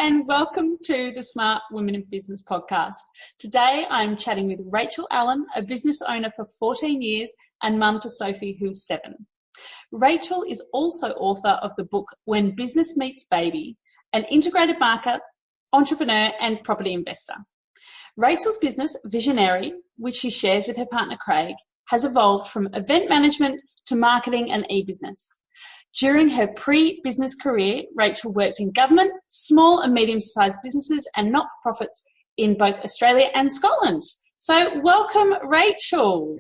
and welcome to the Smart Women in Business podcast. Today I'm chatting with Rachel Allan, a business owner for 14 years and mum to Sophie, who's 7. Rachel is also author of the book When Business Meets Baby, an integrated marketer, entrepreneur and property investor. Rachel's business, Visionary, which she shares with her partner Craig, has evolved from event management to marketing and e-business. During her pre-business career, Rachel worked in government, small and medium-sized businesses and not-for-profits in both Australia and Scotland. So welcome, Rachel.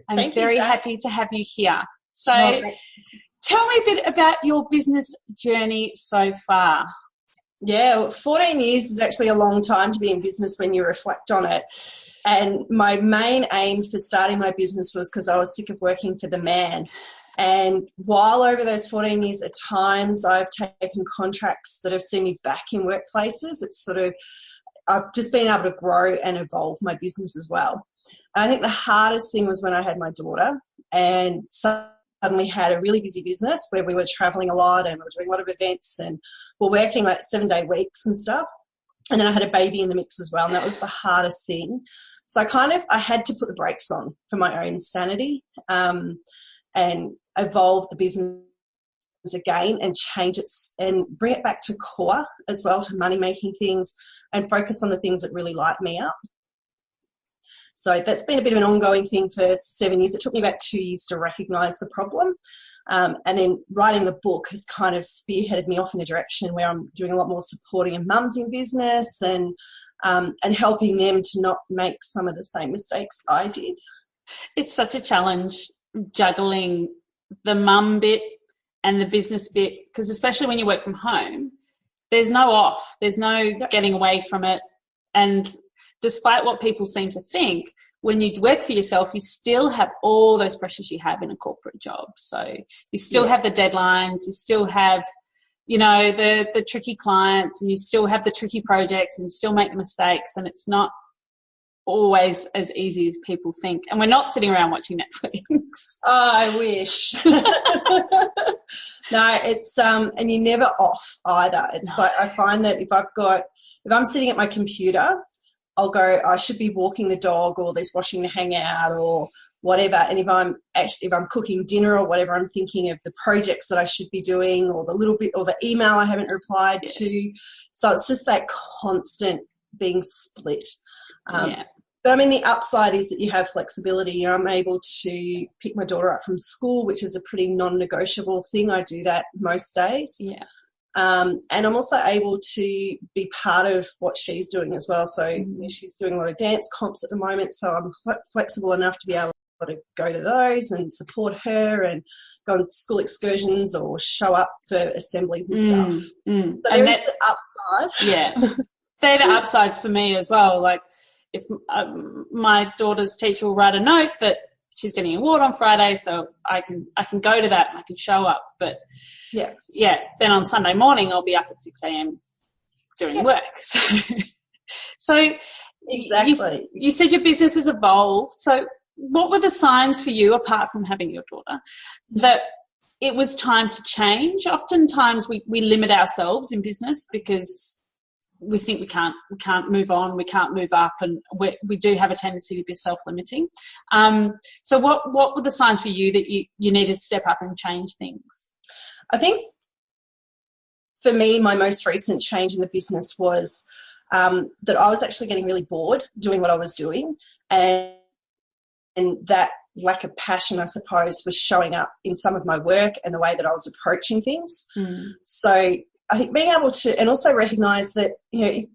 I'm very happy to have you here. So tell me a bit about your business journey so far. Yeah, 14 years is actually a long time to be in business when you reflect on it. And my main aim for starting my business was because I was sick of working for the man. And while over those 14 years, at times I've taken contracts that have seen me back in workplaces, I've just been able to grow and evolve my business as well. And I think the hardest thing was when I had my daughter and suddenly had a really busy business where we were traveling a lot and we were doing a lot of events and we're working like 7-day weeks and stuff. And then I had a baby in the mix as well, and that was the hardest thing. So I had to put the brakes on for my own sanity. And evolve the business again and change it and bring it back to core as well, to money-making things, and focus on the things that really light me up. So that's been a bit of an ongoing thing for 7 years. It took me about 2 years to recognise the problem. And then writing the book has kind of spearheaded me off in a direction where I'm doing a lot more supporting of mums in business and helping them to not make some of the same mistakes I did. It's such a challenge juggling the mum bit and the business bit, because especially when you work from home, there's no off, there's no getting away from it. And despite what people seem to think, when you work for yourself, you still have all those pressures you have in a corporate job. So you still have the deadlines, you still have, the tricky clients, and you still have the tricky projects, and you still make the mistakes, and it's not always as easy as people think. And we're not sitting around watching Netflix. Oh, I wish. No, it's and you're never off either. It's like I find that if I'm sitting at my computer, I'll go, I should be walking the dog, or there's washing to hang out or whatever. And if I'm cooking dinner or whatever, I'm thinking of the projects that I should be doing, or the email I haven't replied to. So it's just that constant being split. But I mean, the upside is that you have flexibility. I'm able to pick my daughter up from school, which is a pretty non-negotiable thing. I do that most days. Yeah. And I'm also able to be part of what she's doing as well. So she's doing a lot of dance comps at the moment, so I'm flexible enough to be able to go to those and support her and go on school excursions or show up for assemblies and stuff. So there is the upside. Yeah. They're the upsides for me as well. Like, if my daughter's teacher will write a note that she's getting an award on Friday, so I can go to that and I can show up. But then on Sunday morning I'll be up at 6 a.m. doing work. So exactly. You said your business has evolved. So what were the signs for you, apart from having your daughter, that it was time to change? Oftentimes we limit ourselves in business because we think we can't move on, we can't move up, and we do have a tendency to be self-limiting. So what were the signs for you that you needed to step up and change things? I think for me, my most recent change in the business was that I was actually getting really bored doing what I was doing, and that lack of passion, I suppose, was showing up in some of my work and the way that I was approaching things. So I think being able to, and also recognise that,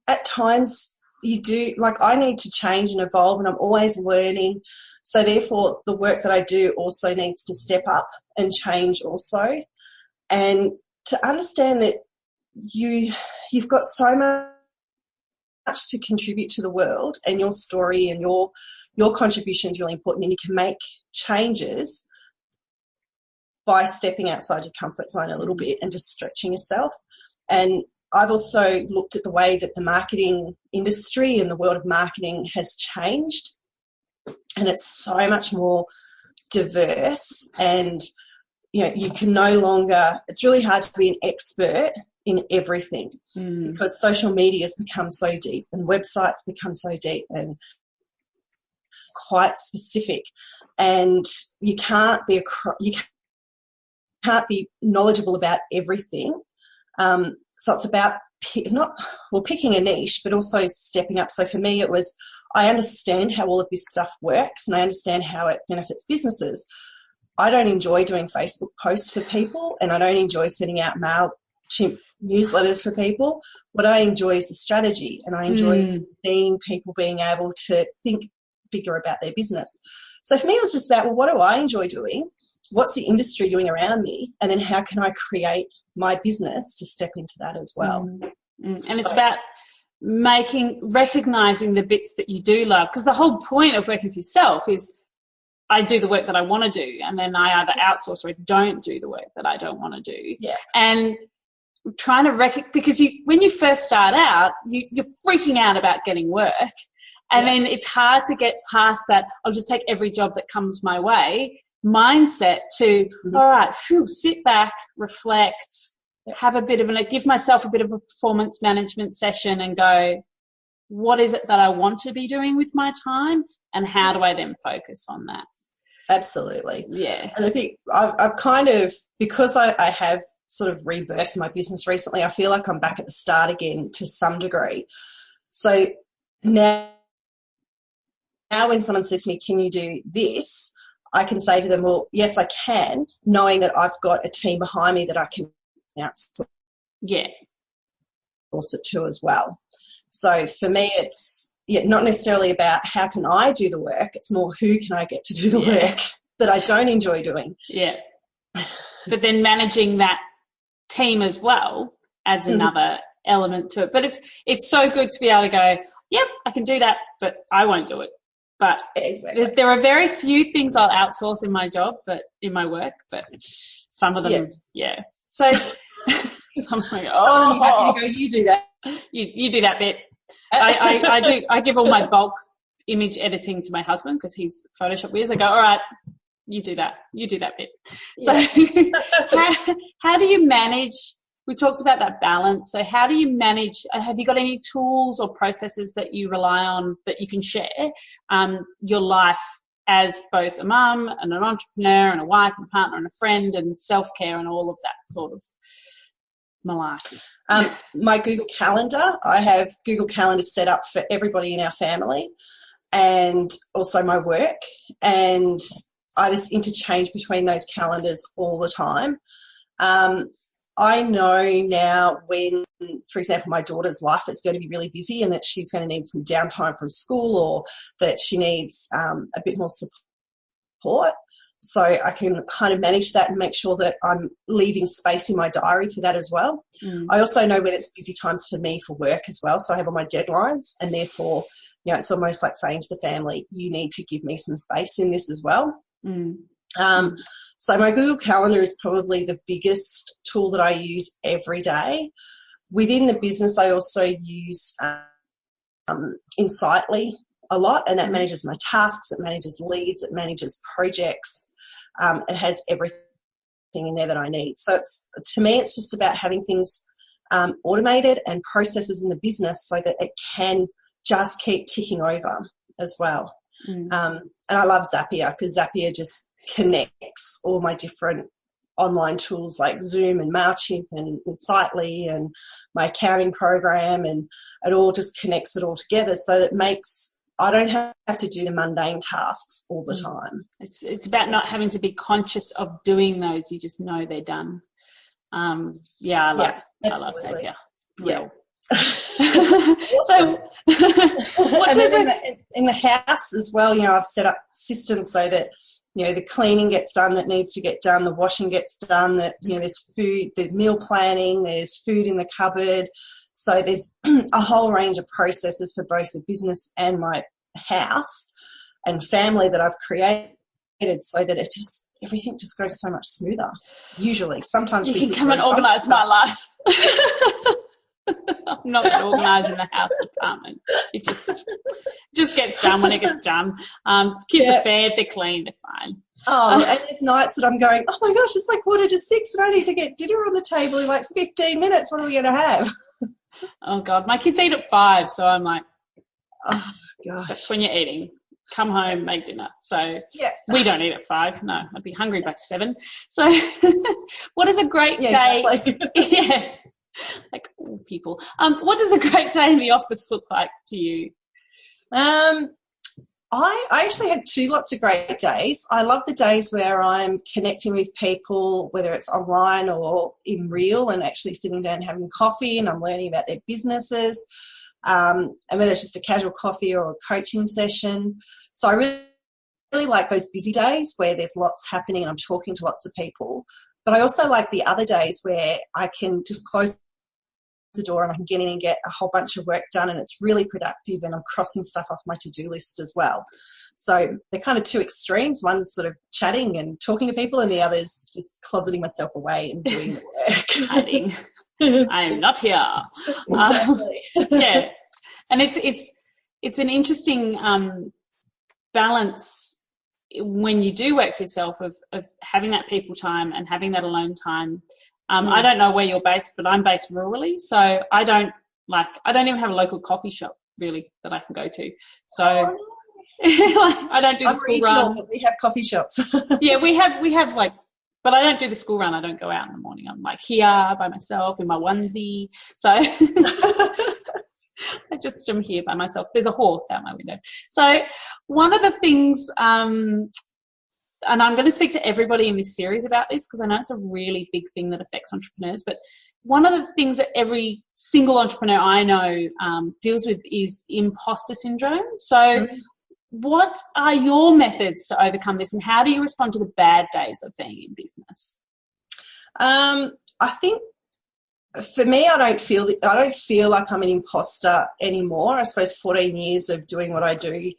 at times you do, like, I need to change and evolve, and I'm always learning. So therefore the work that I do also needs to step up and change also. And to understand that you've got so much to contribute to the world, and your story and your contribution is really important, and you can make changes by stepping outside your comfort zone a little bit and just stretching yourself. And I've also looked at the way that the marketing industry and the world of marketing has changed, and it's so much more diverse, and you can no longer, it's really hard to be an expert in everything because social media has become so deep and websites become so deep and quite specific, and you can't be knowledgeable about everything. So it's about picking a niche, but also stepping up. So for me, it was, I understand how all of this stuff works and I understand how it benefits businesses. I don't enjoy doing Facebook posts for people, and I don't enjoy sending out MailChimp newsletters for people. What I enjoy is the strategy, and I enjoy seeing people being able to think bigger about their business. So for me, it was just about, well, what do I enjoy doing? What's the industry doing around me? And then how can I create my business to step into that as well? And it's about recognizing the bits that you do love, because the whole point of working for yourself is I do the work that I want to do, and then I either outsource or I don't do the work that I don't want to do. Yeah. And trying to because when you first start out, you're freaking out about getting work. And then it's hard to get past that, I'll just take every job that comes my way mindset to, all right, sit back, reflect, have a bit of give myself a bit of a performance management session and go, what is it that I want to be doing with my time, and how do I then focus on that? Absolutely. Yeah. And I think I've kind of, because I have sort of rebirthed my business recently, I feel like I'm back at the start again to some degree. So now when someone says to me, can you do this? I can say to them, well, yes, I can, knowing that I've got a team behind me that I can outsource it to as well. So for me, it's not necessarily about how can I do the work. It's more who can I get to do the work that I don't enjoy doing. Yeah. But then managing that team as well adds another element to it. But it's so good to be able to go, yep, I can do that, but I won't do it. But there are very few things I'll outsource in my job, but in my work, but some of them, So I'm like, I'm happy to go, you do that. You do that bit. I give all my bulk image editing to my husband because he's Photoshop whiz. I go, all right, you do that bit. So how do you manage, we talked about that balance. So how do you manage, have you got any tools or processes that you rely on that you can share your life as both a mum and an entrepreneur and a wife and partner and a friend and self-care and all of that sort of malarkey? My Google Calendar, I have Google Calendar set up for everybody in our family and also my work, and I just interchange between those calendars all the time. I know now when, for example, my daughter's life is going to be really busy and that she's going to need some downtime from school, or that she needs a bit more support. So I can kind of manage that and make sure that I'm leaving space in my diary for that as well. I also know when it's busy times for me for work as well. So I have all my deadlines, and therefore, it's almost like saying to the family, you need to give me some space in this as well. So my Google Calendar is probably the biggest tool that I use every day. Within the business, I also use Insightly a lot, and that manages my tasks, it manages leads, it manages projects. It has everything in there that I need. So to me, it's just about having things automated and processes in the business so that it can just keep ticking over as well. And I love Zapier, because Zapier just connects all my different online tools like Zoom and MailChimp and Insightly and my accounting program, and it all just connects it all together, so that makes I don't have to do the mundane tasks all the time. It's about not having to be conscious of doing those. You just know they're done. I love Zapier. It's brilliant. So what does in the house as well, I've set up systems so that the cleaning gets done that needs to get done, the washing gets done, that there's food, there's meal planning, there's food in the cupboard. So there's a whole range of processes for both the business and my house and family that I've created, so that everything just goes so much smoother. Usually, sometimes you can come and organise my life. I'm not that organised in the house department. It just gets done when it gets done. Kids are fed, they're clean, they're fine. Oh, and there's nights that I'm going, oh my gosh, it's like 5:45 and I need to get dinner on the table in like 15 minutes. What are we going to have? Oh God, my kids eat at 5, so I'm like, oh gosh. That's when you're eating. Come home, make dinner. So we don't eat at 5. No, I'd be hungry by 7. So what is a great day? Exactly. Yeah, like all people. What does a great day in the office look like to you? I actually had lots of great days. I love the days where I'm connecting with people, whether it's online or in real, and actually sitting down and having coffee, and I'm learning about their businesses, and whether it's just a casual coffee or a coaching session. So I really like those busy days where there's lots happening and I'm talking to lots of people. But I also like the other days where I can just close the door and I can get in and get a whole bunch of work done, and it's really productive, and I'm crossing stuff off my to-do list as well. So they're kind of two extremes. One's sort of chatting and talking to people, and the other's just closeting myself away and doing the work. Hiding. I'm not here. Exactly. Yeah. And it's an interesting balance when you do work for yourself of having that people time and having that alone time. I don't know where you're based, but I'm based rurally, so I don't even have a local coffee shop really that I can go to. So I don't do the school run. But we have coffee shops. Yeah, we have like, but I don't do the school run. I don't go out in the morning. I'm like here by myself in my onesie. So I just am here by myself. There's a horse out my window. So one of the things, and I'm going to speak to everybody in this series about this because I know it's a really big thing that affects entrepreneurs, but one of the things that every single entrepreneur I know deals with is imposter syndrome. So what are your methods to overcome this, and how do you respond to the bad days of being in business? I think for me, I don't feel like I'm an imposter anymore. I suppose 14 years of doing what I do,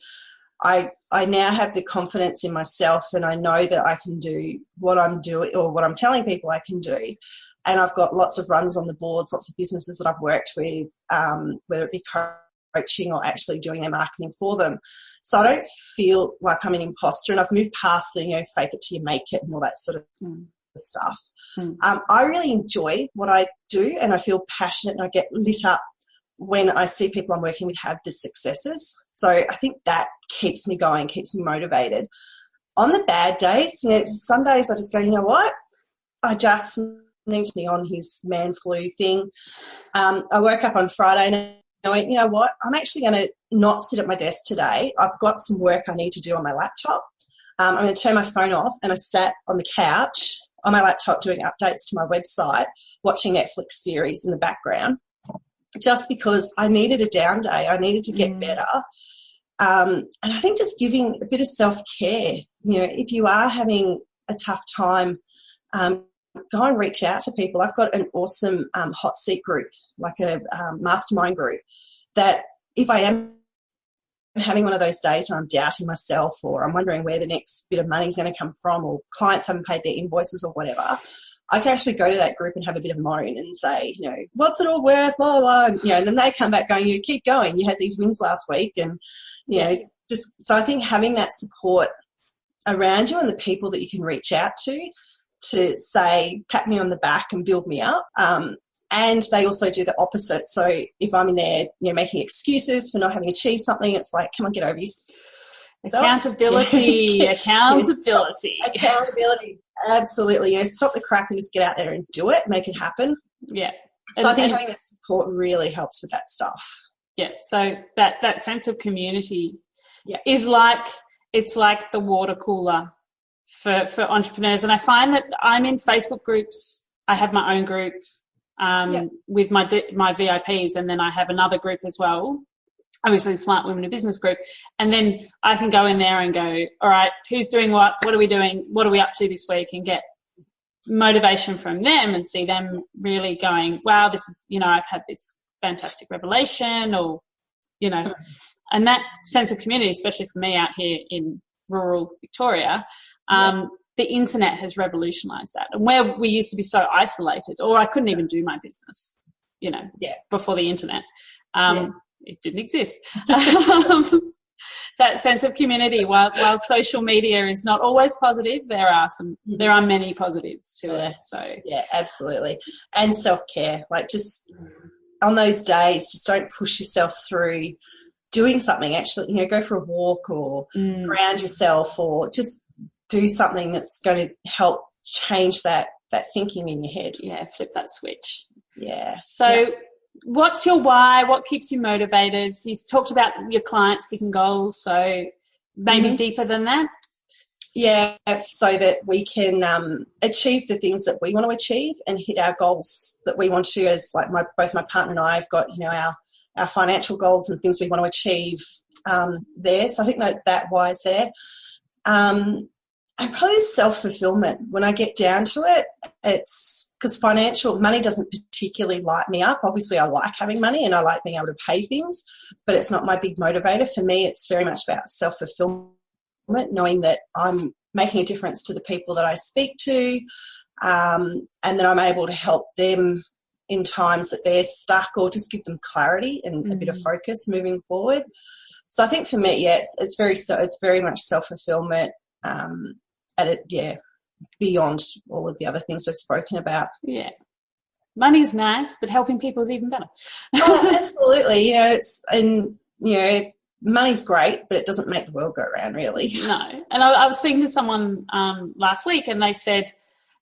I now have the confidence in myself, and I know that I can do what I'm doing or what I'm telling people I can do. And I've got lots of runs on the boards, lots of businesses that I've worked with, whether it be coaching or actually doing their marketing for them. So I don't feel like I'm an imposter, and I've moved past the, fake it till you make it and all that sort of stuff. I really enjoy what I do, and I feel passionate, and I get lit up when I see people I'm working with have the successes. So I think that keeps me going, keeps me motivated. On the bad days, some days I just go, you know what? I just need to be on his man flu thing. I woke up on Friday and I went, you know what? I'm actually going to not sit at my desk today. I've got some work I need to do on my laptop. I'm going to turn my phone off, and I sat on the couch on my laptop doing updates to my website, watching Netflix series in the background, just because I needed a down day. I needed to get better. And I think just giving a bit of self-care, if you are having a tough time, go and reach out to people. I've got an awesome hot seat group, like a mastermind group, that if I am having one of those days where I'm doubting myself, or I'm wondering where the next bit of money is going to come from, or clients haven't paid their invoices or whatever, I can actually go to that group and have a bit of moan and say, what's it all worth, blah, blah, blah. And then they come back going, you keep going. You had these wins last week. And, so I think having that support around you and the people that you can reach out to say, pat me on the back and build me up. And they also do the opposite. So if I'm in there, making excuses for not having achieved something, it's like, come on, get over yourself. Accountability. Absolutely. Stop the crap and just get out there and do it, make it happen. Yeah. So I think having that support really helps with that stuff. Yeah. So that sense of community is like, it's like the water cooler for entrepreneurs. And I find that I'm in Facebook groups. I have my own group with my VIPs, and then I have another group as well, obviously the Smart Women in Business group. And then I can go in there and go, all right, who's doing what? What are we doing? What are we up to this week? And get motivation from them and see them really going, wow, this is, I've had this fantastic revelation, or, and that sense of community, especially for me out here in rural Victoria, the internet has revolutionised that. And where we used to be so isolated, or I couldn't even do my business before the internet. Yeah. It didn't exist. That sense of community, while social media is not always positive, there are many positives to it. So yeah, absolutely. And self-care, like just on those days, just don't push yourself through doing something. Actually, go for a walk or ground yourself, or just do something that's going to help change that thinking in your head. Yeah, flip that switch. Yeah. So what's your why? What keeps you motivated? You talked about your clients picking goals, so maybe deeper than that. Yeah, so that we can achieve the things that we want to achieve and hit our goals that we want to. As like both my partner and I have got our financial goals and things we want to achieve there. So I think that why is there. And probably self-fulfillment. When I get down to it, it's because money doesn't particularly light me up. Obviously, I like having money and I like being able to pay things, but it's not my big motivator. For me, it's very much about self-fulfillment, knowing that I'm making a difference to the people that I speak to, and that I'm able to help them in times that they're stuck, or just give them clarity and a bit of focus moving forward. So I think for me, it's very much self-fulfillment. Beyond all of the other things we've spoken about. Yeah. Money's nice, but helping people is even better. Oh, absolutely. Money's great, but it doesn't make the world go around, really. No. And I was speaking to someone last week, and they said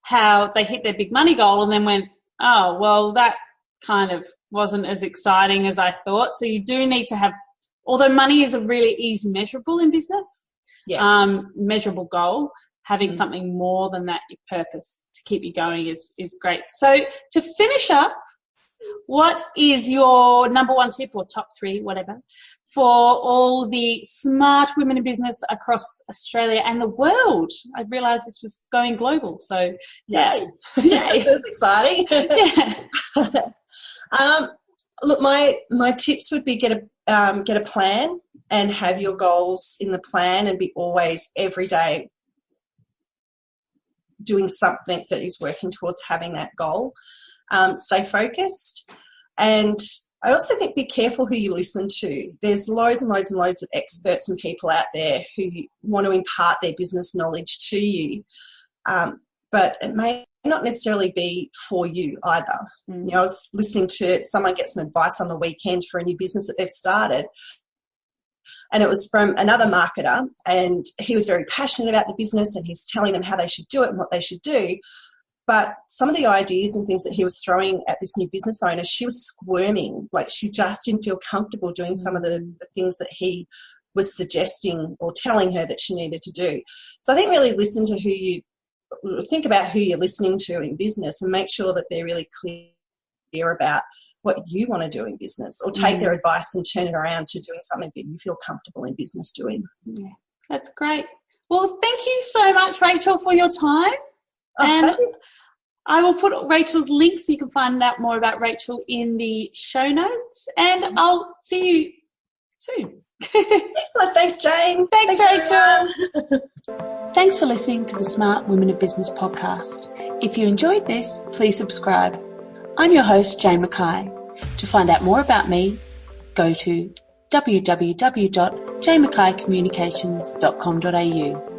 how they hit their big money goal and then went, oh, well, that kind of wasn't as exciting as I thought. So you do need to have, although money is a really easy measurable in business, measurable goal, having something more than that, your purpose to keep you going is great. So to finish up, what is your number one tip, or top three, whatever, for all the smart women in business across Australia and the world? I realised this was going global, so yay. That's exciting. Look, my tips would be get a plan and have your goals in the plan, and be always every day doing something that is working towards having that goal. Stay focused. And I also think be careful who you listen to. There's loads and loads and loads of experts and people out there who want to impart their business knowledge to you, but it may not necessarily be for you either. I was listening to someone get some advice on the weekend for a new business that they've started, and it was from another marketer, and he was very passionate about the business, and he's telling them how they should do it and what they should do. But some of the ideas and things that he was throwing at this new business owner, she was squirming. Like, she just didn't feel comfortable doing some of the things that he was suggesting or telling her that she needed to do. So I think really think about who you're listening to in business, and make sure that they're really clear about what you want to do in business, or take their advice and turn it around to doing something that you feel comfortable in business doing. Yeah, that's great. Well, thank you so much, Rachel, for your time. And I will put Rachel's link so you can find out more about Rachel in the show notes, and I'll see you soon. Excellent. Thanks, Jane. Thanks Rachel. Thanks for listening to the Smart Women of Business podcast. If you enjoyed this, please subscribe. I'm your host, Jane Mackay. To find out more about me, go to www.jmackaycommunications.com.au.